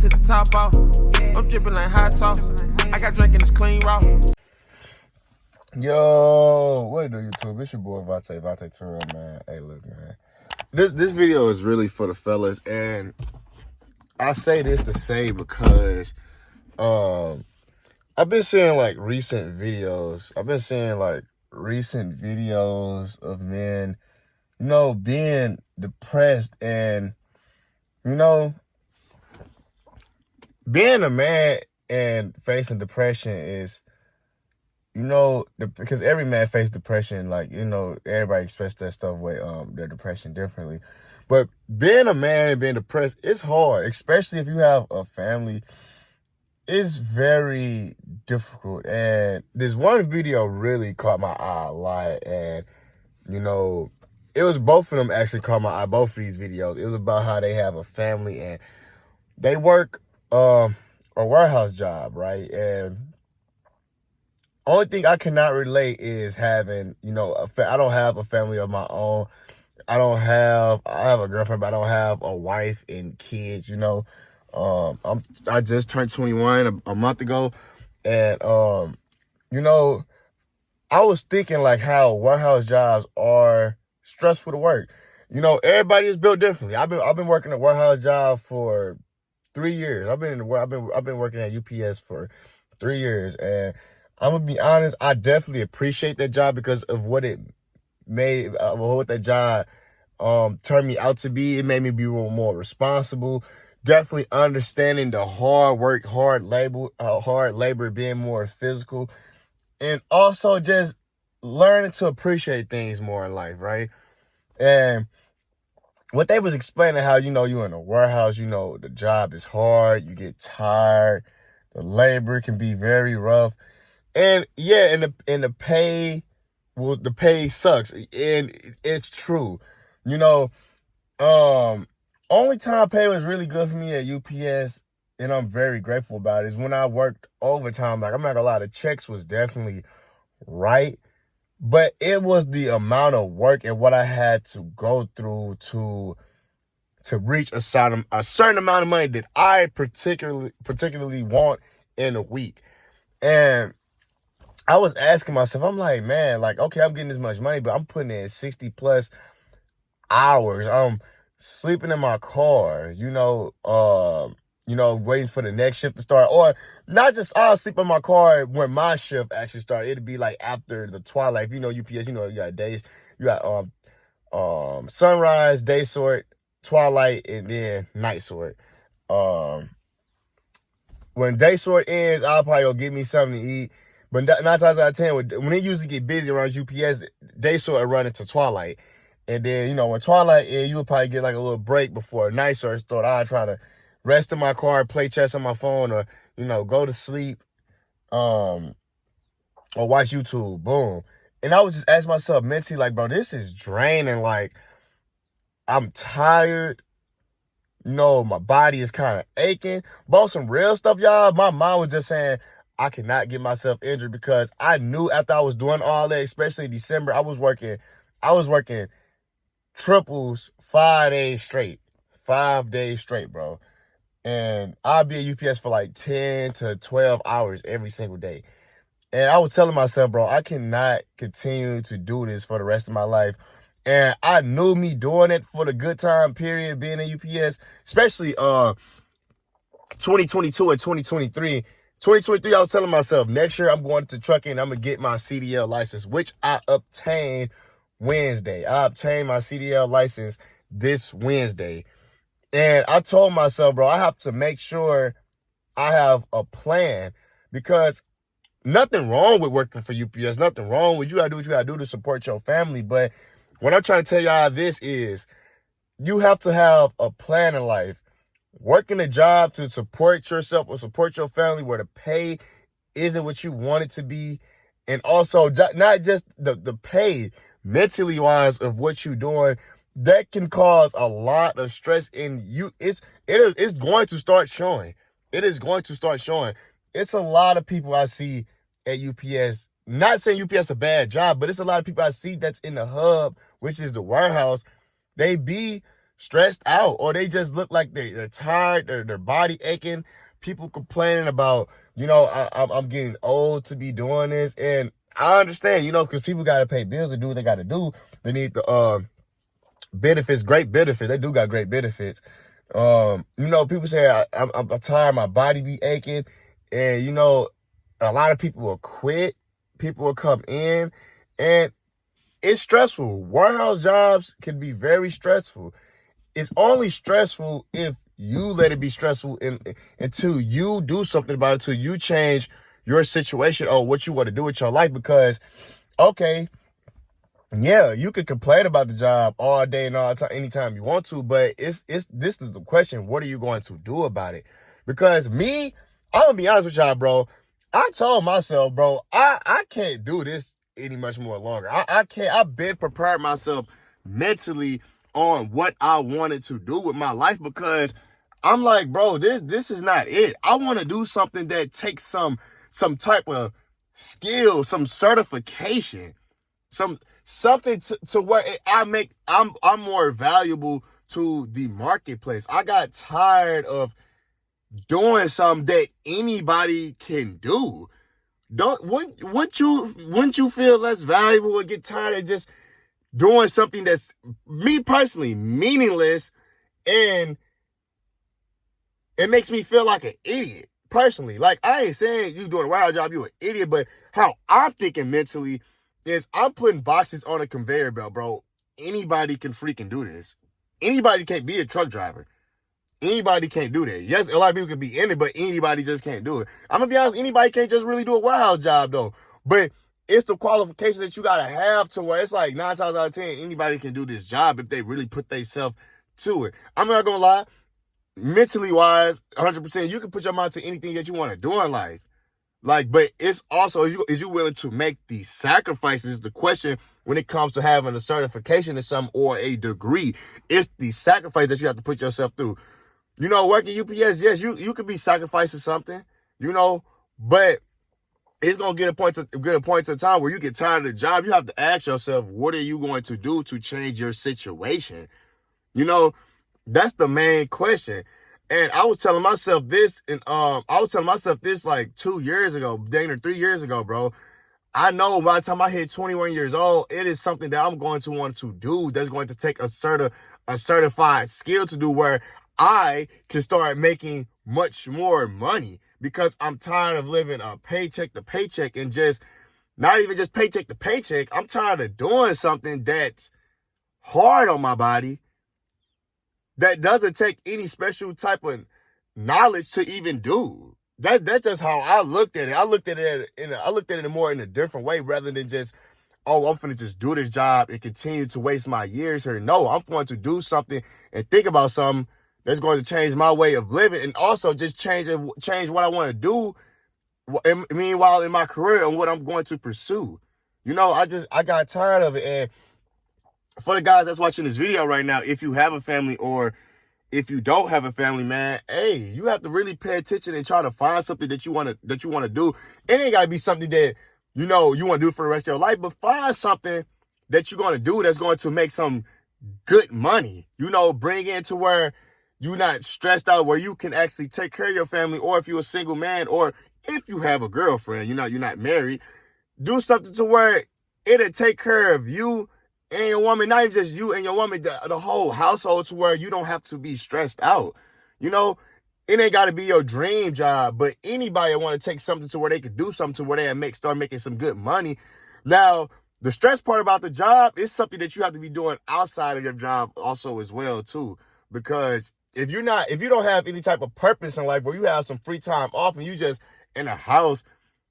to the top off. I'm dripping like hot sauce. I got drinking this clean raw. Yo, what do YouTube? It's your boy Vate Turo, man. Hey, look, man. This video is really for the fellas, and I say this to say because I've been seeing like recent videos. Of men, being depressed, and being a man and facing depression is, because every man faces depression. Like, everybody expresses that stuff with their depression differently. But being a man and being depressed, it's hard, especially if you have a family. It's very difficult. And this one video really caught my eye a lot. And, it was both of them actually caught my eye, both of these videos. It was about how they have a family and they work a warehouse job, right? And only thing I cannot relate is having, I don't have a family of my own. I have a girlfriend, but I don't have a wife and kids, I just turned 21 a month ago. And, I was thinking like how warehouse jobs are stressful to work. Everybody is built differently. I've been working a warehouse job for 3 years. I've been working at UPS for 3 years, and I'm gonna be honest, I definitely appreciate that job because of what it made, what that job turned me out to be. It made me be a little more responsible. Definitely understanding the hard work, hard labor, being more physical, and also just learning to appreciate things more in life, right? And what they was explaining, how, you in a warehouse, the job is hard, you get tired, the labor can be very rough. And yeah, and the pay, the pay sucks. And it's true. Only time pay was really good for me at UPS, and I'm very grateful about it, is when I worked overtime. Like, I'm not gonna lie, the checks was definitely right, but it was the amount of work and what I had to go through to reach a certain amount of money that I particularly want in a week. And I was asking myself, I'm like, man, like, okay, I'm getting this much money, but I'm putting in 60 plus hours. I'm sleeping in my car, waiting for the next shift to start. Or not just I'll sleep in my car when my shift actually started. It'd be like after the twilight. UPS, you got days, you got sunrise, day sort, twilight, and then night sort. When day sort ends, I'll probably go get me something to eat. But 9 times out of 10, when it usually get busy around UPS, they sort of run into twilight. And then, when twilight ends, you'll probably get like a little break before night sort start. I'll try to rest in my car, play chess on my phone, or, go to sleep, or watch YouTube. Boom. And I was just asking myself mentally, like, bro, this is draining. Like, I'm tired. My body is kind of aching. But some real stuff, y'all, my mind was just saying, I cannot get myself injured, because I knew after I was doing all that, especially in December, I was working triples 5 days straight. 5 days straight, bro. And I'll be at UPS for like 10 to 12 hours every single day. And I was telling myself, bro, I cannot continue to do this for the rest of my life. And I knew me doing it for the good time period, being at UPS, especially 2022 and 2023. 2023, I was telling myself, next year I'm going to trucking and I'm going to get my CDL license, which I obtained Wednesday. I obtained my CDL license this Wednesday. And I told myself, bro, I have to make sure I have a plan, because nothing wrong with working for UPS. Nothing wrong with, you got to do what you got to do to support your family. But what I'm trying to tell y'all this is, you have to have a plan in life. Working a job to support yourself or support your family where the pay isn't what you want it to be. And also not just the pay, mentally wise, of what you're doing, that can cause a lot of stress in you. It's going to start showing. It is going to start showing. It's a lot of people I see at UPS, not saying UPS a bad job, but it's a lot of people I see that's in the hub, which is the warehouse. They be stressed out, or they just look like they're tired, their body aching. People complaining about, I'm getting old to be doing this. And I understand, because people got to pay bills and do what they got to do. They need the benefits, great benefits. They do got great benefits. People say I'm tired, my body be aching. And, a lot of people will quit. People will come in, and it's stressful. Warehouse jobs can be very stressful. It's only stressful if you let it be stressful until you do something about it, until you change your situation or what you want to do with your life. Because, okay, yeah, you could complain about the job all day and all the time, anytime you want to, but this is the question: what are you going to do about it? Because I'm gonna be honest with y'all, bro. I told myself, bro, I can't do this any much more longer. I can't. I've been prepared myself mentally on what I wanted to do with my life, because I'm like, bro, this is not it. I want to do something that takes some type of skill, some certification, something to where I'm more valuable to the marketplace. I got tired of doing something that anybody can do. Wouldn't you feel less valuable and get tired of just doing something that's, me personally, meaningless, and it makes me feel like an idiot personally? Like, I ain't saying you doing a wild job, you an idiot, but how I'm thinking mentally is I'm putting boxes on a conveyor belt, bro. Anybody can freaking do this. Anybody can't be a truck driver. Anybody can't do that. Yes, a lot of people can be in it, but anybody just can't do it. I'm going to be honest, anybody can't just really do a warehouse job, though. But it's the qualifications that you got to have to where it's like 9 times out of 10, anybody can do this job if they really put themselves to it. I'm not going to lie. Mentally wise, 100%, you can put your mind to anything that you want to do in life. Like, but it's also, is you willing to make these sacrifices? The question when it comes to having a certification in something or a degree, it's the sacrifice that you have to put yourself through. Working UPS, yes, you could be sacrificing something, but it's gonna get a point to time where you get tired of the job. You have to ask yourself, what are you going to do to change your situation? That's the main question. And I was telling myself this, like 2 years ago, dang, or 3 years ago, bro. I know by the time I hit 21 years old, it is something that I'm going to want to do that's going to take a certified skill to do, where I can start making much more money, because I'm tired of living a paycheck to paycheck, and just not even just paycheck to paycheck. I'm tired of doing something that's hard on my body, that doesn't take any special type of knowledge to even do. That's just how I looked at it. I looked at it more in a different way, rather than just, oh, I'm finna just do this job and continue to waste my years here. No, I'm going to do something and think about something that's going to change my way of living, and also just change what I want to do. Meanwhile, in my career and what I'm going to pursue. I got tired of it. And for the guys that's watching this video right now, if you have a family or if you don't have a family, man, hey, you have to really pay attention and try to find something that you want to do. It ain't got to be something that, you want to do for the rest of your life, but find something that you're going to do that's going to make some good money, bring in to where you're not stressed out, where you can actually take care of your family. Or if you're a single man, or if you have a girlfriend, you're not married, do something to where it'll take care of you and your woman, not even just you and your woman, the whole household, to where you don't have to be stressed out. It ain't got to be your dream job, but anybody want to take something to where they could do something to where they start making some good money. Now, the stress part about the job is something that you have to be doing outside of your job also as well too. Because if you don't have any type of purpose in life, where you have some free time off and you just in a house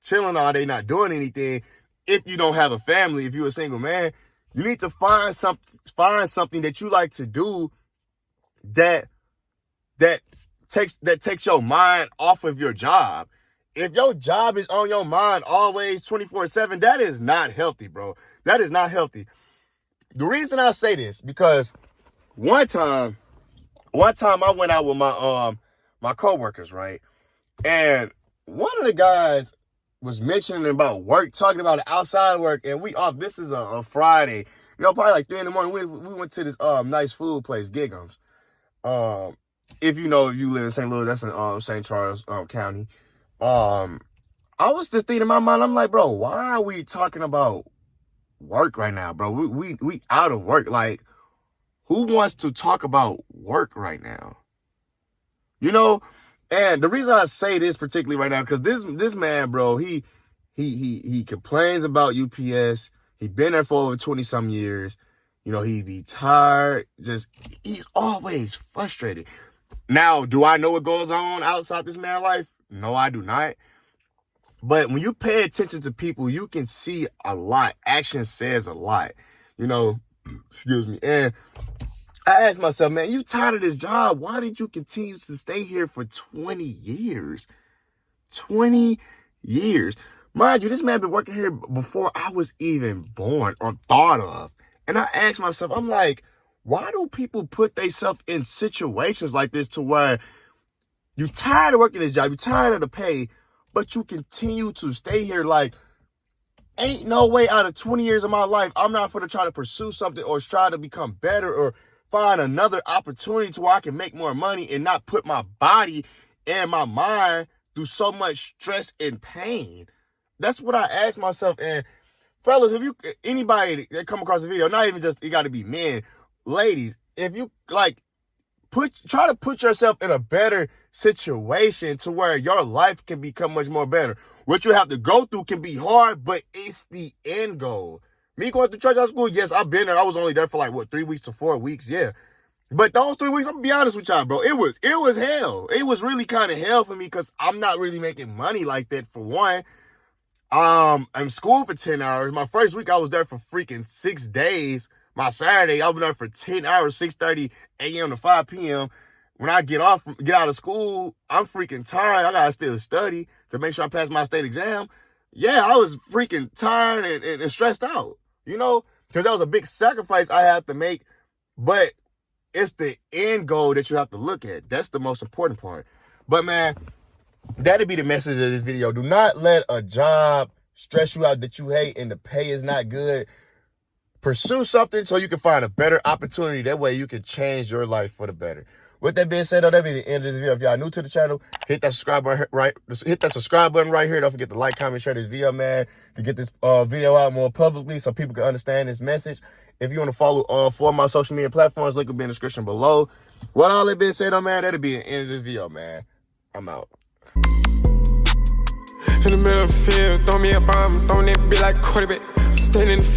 chilling all day, not doing anything, if you don't have a family, if you're a single man, you need to find something that you like to do that takes your mind off of your job. If your job is on your mind always 24/7, that is not healthy, bro. That is not healthy. The reason I say this, because one time I went out with my coworkers, right? And one of the guys was mentioning about work, talking about outside work, and we off. This is a Friday, You know, probably like 3 in the morning. We went to this nice food place, Gig'ems. If you live in St. Louis, that's in St. Charles County. I was just thinking in my mind, I'm like, bro, why are we talking about work right now, bro? We out of work. Like, who wants to talk about work right now? You know? And the reason I say this particularly right now, because this man, bro, he complains about UPS. He been there for over 20-some years. You know, he be tired. He's always frustrated. Now, do I know what goes on outside this man's life? No, I do not. But when you pay attention to people, you can see a lot. Action says a lot. You know, excuse me. And I asked myself, man, you tired of this job? Why did you continue to stay here for 20 years? 20 years. Mind you, this man been working here before I was even born or thought of. And I asked myself, I'm like, why do people put themselves in situations like this to where you tired of working this job, you tired of the pay, but you continue to stay here? Like, ain't no way out of 20 years of my life I'm not going to try to pursue something or try to become better or find another opportunity to where I can make more money and not put my body and my mind through so much stress and pain. That's what I asked myself. And fellas, if anybody that come across the video, not even just, it got to be men, ladies, if you like, try to put yourself in a better situation to where your life can become much more better. What you have to go through can be hard, but it's the end goal. Me going to church out school, yes, I've been there. I was only there for like, 3 weeks to 4 weeks, yeah. But those 3 weeks, I'm gonna be honest with y'all, bro, it was hell. It was really kind of hell for me because I'm not really making money like that, for one. I'm in school for 10 hours. My first week, I was there for freaking 6 days. My Saturday, I was there for 10 hours, 6:30 a.m. to 5 p.m. When I get out of school, I'm freaking tired. I gotta still study to make sure I pass my state exam. Yeah, I was freaking tired and stressed out, you know, because that was a big sacrifice I had to make. But it's the end goal that you have to look at. That's the most important part. But man, that'll be the message of this video. Do not let a job stress you out that you hate and the pay is not good. Pursue something so you can find a better opportunity. That way you can change your life for the better. With that being said, that'll be the end of the video. If y'all new to the channel, hit that subscribe button right here. Don't forget to like, comment, share this video, man, to get this video out more publicly so people can understand this message. If you want to follow four of my social media platforms, link will be in the description below. With all that being said, man, that'll be the end of this video, man. I'm out. In the middle of the field, throw me a bomb, throwing that bitch like quarterback. Standing in the field.